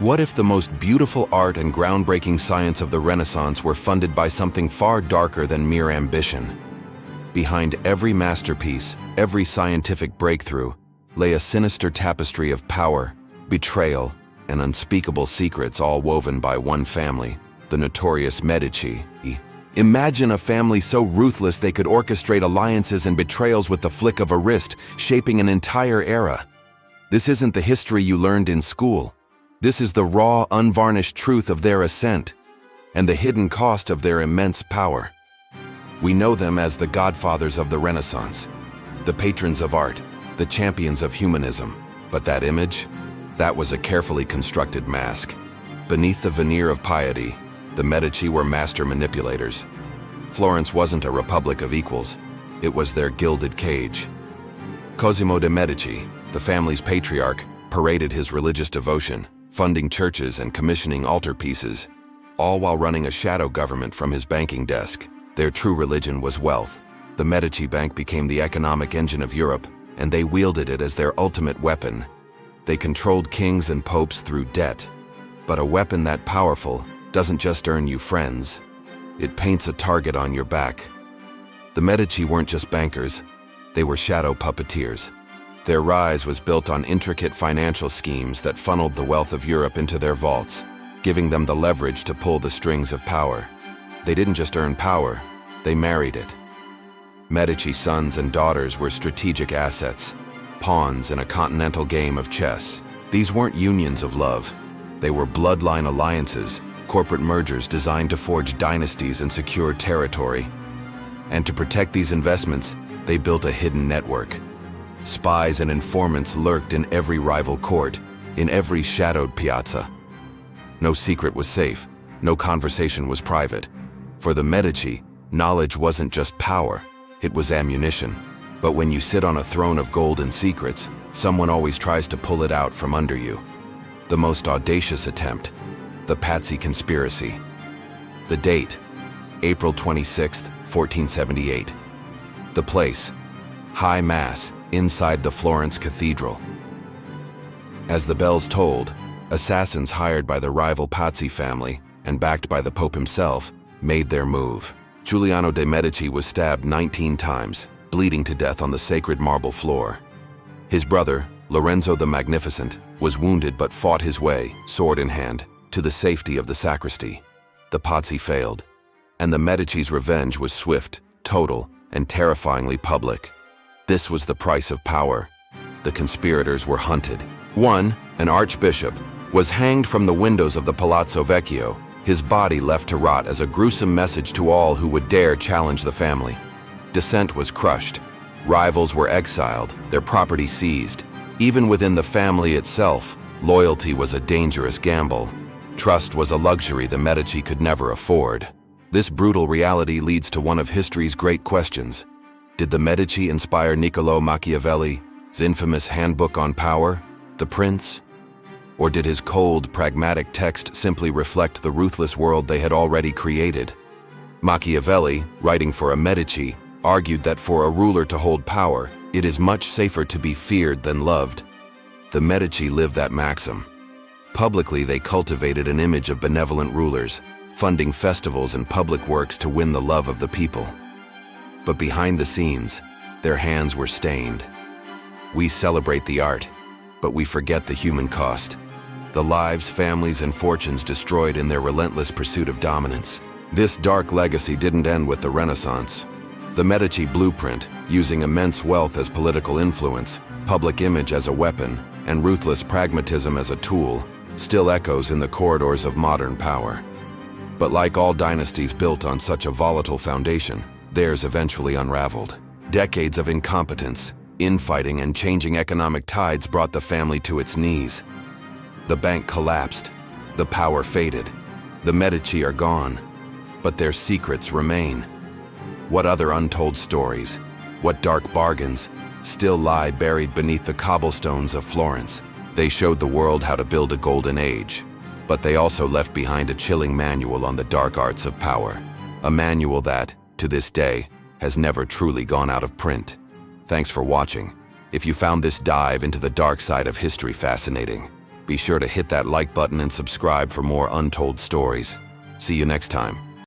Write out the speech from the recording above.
What if the most beautiful art and groundbreaking science of the Renaissance were funded by something far darker than mere ambition? Behind every masterpiece, every scientific breakthrough, lay a sinister tapestry of power, betrayal, and unspeakable secrets, all woven by one family, the notorious Medici. Imagine a family so ruthless they could orchestrate alliances and betrayals with the flick of a wrist, shaping an entire era. This isn't the history you learned in school. This is the raw, unvarnished truth of their ascent, and the hidden cost of their immense power. We know them as the Godfathers of the Renaissance, the patrons of art, the champions of humanism. But that image? That was a carefully constructed mask. Beneath the veneer of piety, the Medici were master manipulators. Florence wasn't a republic of equals. It was their gilded cage. Cosimo de' Medici, the family's patriarch, paraded his religious devotion, funding churches and commissioning altarpieces, all while running a shadow government from his banking desk. Their true religion was wealth. The Medici Bank became the economic engine of Europe, and they wielded it as their ultimate weapon. They controlled kings and popes through debt. But a weapon that powerful doesn't just earn you friends. It paints a target on your back. The Medici weren't just bankers. They were shadow puppeteers. Their rise was built on intricate financial schemes that funneled the wealth of Europe into their vaults, giving them the leverage to pull the strings of power. They didn't just earn power, they married it. Medici sons and daughters were strategic assets, pawns in a continental game of chess. These weren't unions of love. They were bloodline alliances, corporate mergers designed to forge dynasties and secure territory. And to protect these investments, they built a hidden network. Spies and informants lurked in every rival court, in every shadowed piazza. No secret was safe, no conversation was private. For the Medici, knowledge wasn't just power, it was ammunition. But when you sit on a throne of gold and secrets, someone always tries to pull it out from under you. The most audacious attempt, the Pazzi Conspiracy. The date, April 26, 1478. The place, High Mass, inside the Florence Cathedral. As the bells tolled, assassins hired by the rival Pazzi family and backed by the Pope himself made their move. Giuliano de' Medici was stabbed 19 times, bleeding to death on the sacred marble floor. His brother, Lorenzo the Magnificent, was wounded but fought his way, sword in hand, to the safety of the sacristy. The Pazzi failed, and the Medici's revenge was swift, total, and terrifyingly public. This was the price of power. The conspirators were hunted. One, an archbishop, was hanged from the windows of the Palazzo Vecchio, his body left to rot as a gruesome message to all who would dare challenge the family. Dissent was crushed. Rivals were exiled, their property seized. Even within the family itself, loyalty was a dangerous gamble. Trust was a luxury the Medici could never afford. This brutal reality leads to one of history's great questions. Did the Medici inspire Niccolò Machiavelli's infamous Handbook on Power, The Prince? Or did his cold, pragmatic text simply reflect the ruthless world they had already created? Machiavelli, writing for a Medici, argued that for a ruler to hold power, it is much safer to be feared than loved. The Medici lived that maxim. Publicly, they cultivated an image of benevolent rulers, funding festivals and public works to win the love of the people. But behind the scenes, their hands were stained. We celebrate the art, but we forget the human cost. The lives, families, and fortunes destroyed in their relentless pursuit of dominance. This dark legacy didn't end with the Renaissance. The Medici blueprint, using immense wealth as political influence, public image as a weapon, and ruthless pragmatism as a tool, still echoes in the corridors of modern power. But like all dynasties built on such a volatile foundation, theirs eventually unraveled. Decades of incompetence, infighting, and changing economic tides brought the family to its knees. The bank collapsed, the power faded, the Medici are gone, but their secrets remain. What other untold stories, what dark bargains, still lie buried beneath the cobblestones of Florence? They showed the world how to build a golden age, but they also left behind a chilling manual on the dark arts of power. A manual that, to this day, has never truly gone out of print. Thanks for watching. If you found this dive into the dark side of history fascinating, Be sure to hit that like button and subscribe for more untold stories. See you next time.